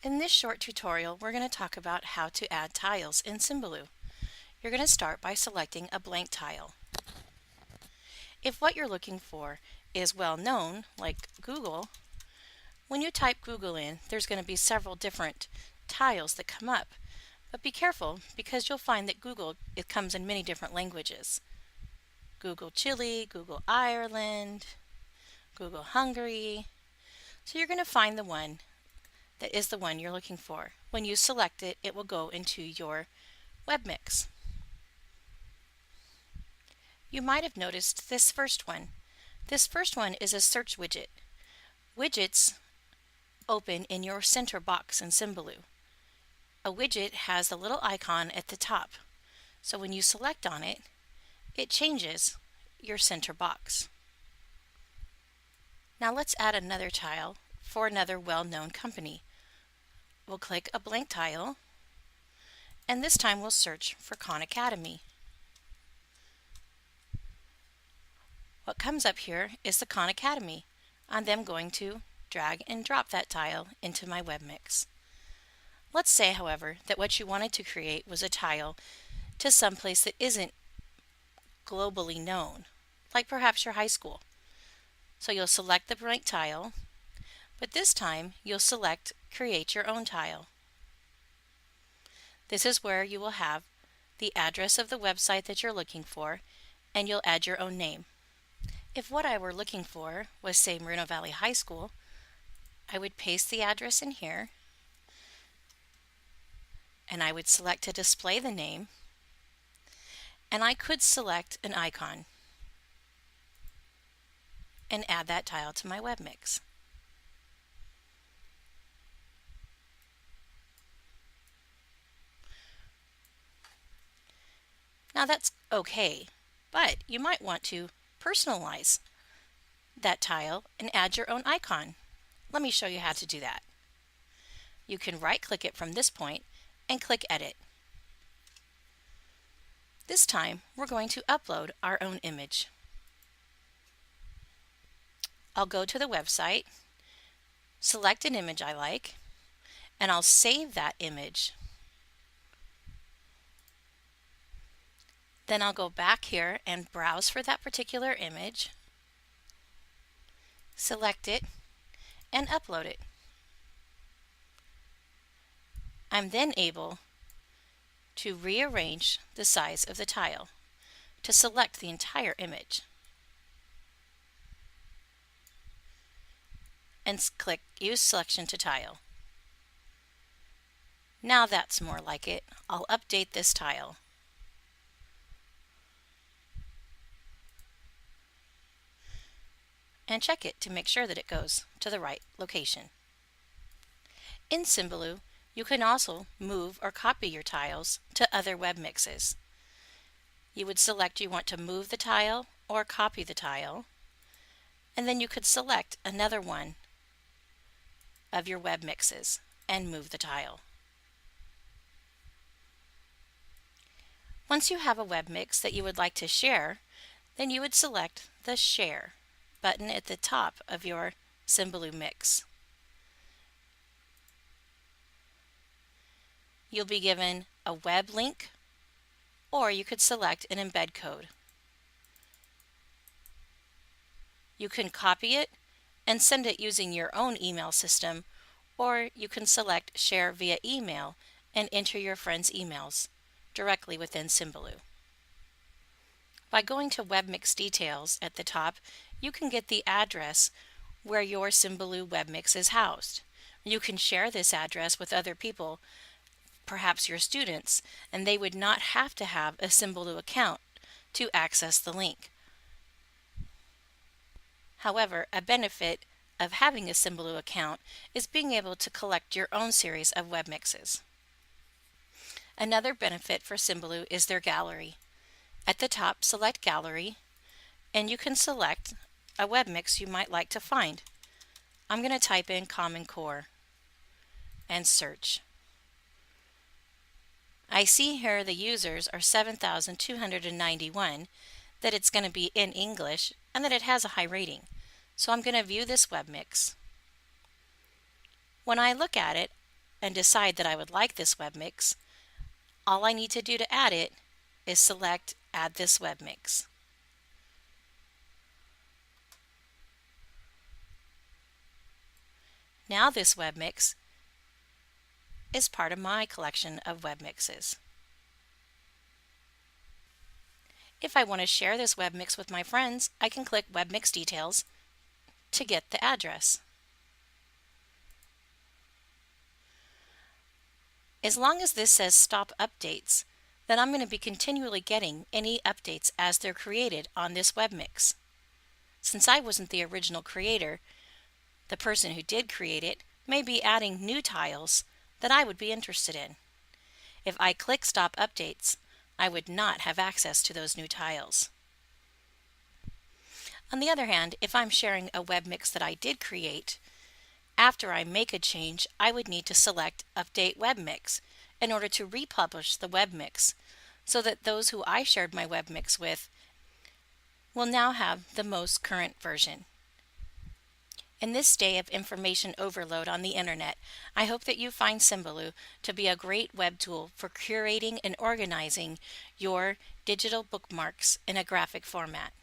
In this short tutorial, we're going to talk about how to add tiles in Symbaloo. You're going to start by selecting a blank tile. If what you're looking for is well known, like Google, when you type Google in, there's going to be several different tiles that come up. But be careful, because you'll find that Google, it comes in many different languages. Google Chile, Google Ireland, Google Hungary. So you're going to find the one that is the one you're looking for. When you select it, it will go into your Webmix. You might have noticed this first one. This first one is a search widget. Widgets open in your center box in Symbaloo. A widget has a little icon at the top. So when you select on it, it changes your center box. Now let's add another tile for another well-known company. We'll click a blank tile, and this time we'll search for Khan Academy. What comes up here is the Khan Academy. I'm then going to drag and drop that tile into my Webmix. Let's say, however, that what you wanted to create was a tile to some place that isn't globally known, like perhaps your high school. So you'll select the blank tile, but this time you'll select Create Your Own Tile. This is where you will have the address of the website that you're looking for, and you'll add your own name. If what I were looking for was, say, Moreno Valley High School, I would paste the address in here, and I would select to display the name, and I could select an icon and add that tile to my Webmix. Now that's okay, but you might want to personalize that tile and add your own icon. Let me show you how to do that. You can right-click it from this point and click Edit. This time we're going to upload our own image. I'll go to the website, select an image I like, and I'll save that image. Then I'll go back here and browse for that particular image, select it, and upload it. I'm then able to rearrange the size of the tile to select the entire image. And click Use Selection to Tile. Now that's more like it. I'll update this tile. And check it to make sure that it goes to the right location. In Symbaloo, you can also move or copy your tiles to other Webmixes. You would select you want to move the tile or copy the tile, and then you could select another one of your Webmixes and move the tile. Once you have a Webmix that you would like to share, then you would select the Share button at the top of your Symbaloo mix. You'll be given a web link, or you could select an embed code. You can copy it and send it using your own email system, or you can select Share via email and enter your friends' emails directly within Symbaloo. By going to Webmix Details at the top, you can get the address where your Symbaloo Webmix is housed. You can share this address with other people, perhaps your students, and they would not have to have a Symbaloo account to access the link. However, a benefit of having a Symbaloo account is being able to collect your own series of Webmixes. Another benefit for Symbaloo is their gallery. At the top, select Gallery, and you can select a Webmix you might like to find. I'm going to type in Common Core and search. I see here the users are 7,291, that it's going to be in English, and that it has a high rating. So I'm going to view this Webmix. When I look at it, and decide that I would like this webmix, all I need to do to add it is select Add this webmix. Now this webmix is part of my collection of webmixes. If I want to share this webmix with my friends, I can click Webmix Details to get the address. As long as this says Stop Updates, then I'm going to be continually getting any updates as they're created on this webmix. Since I wasn't the original creator, the person who did create it may be adding new tiles that I would be interested in. If I click Stop Updates, I would not have access to those new tiles. On the other hand, if I'm sharing a webmix that I did create, after I make a change, I would need to select Update Webmix in order to republish the webmix so that those who I shared my webmix with will now have the most current version. In this day of information overload on the internet, I hope that you find Symbaloo to be a great web tool for curating and organizing your digital bookmarks in a graphic format.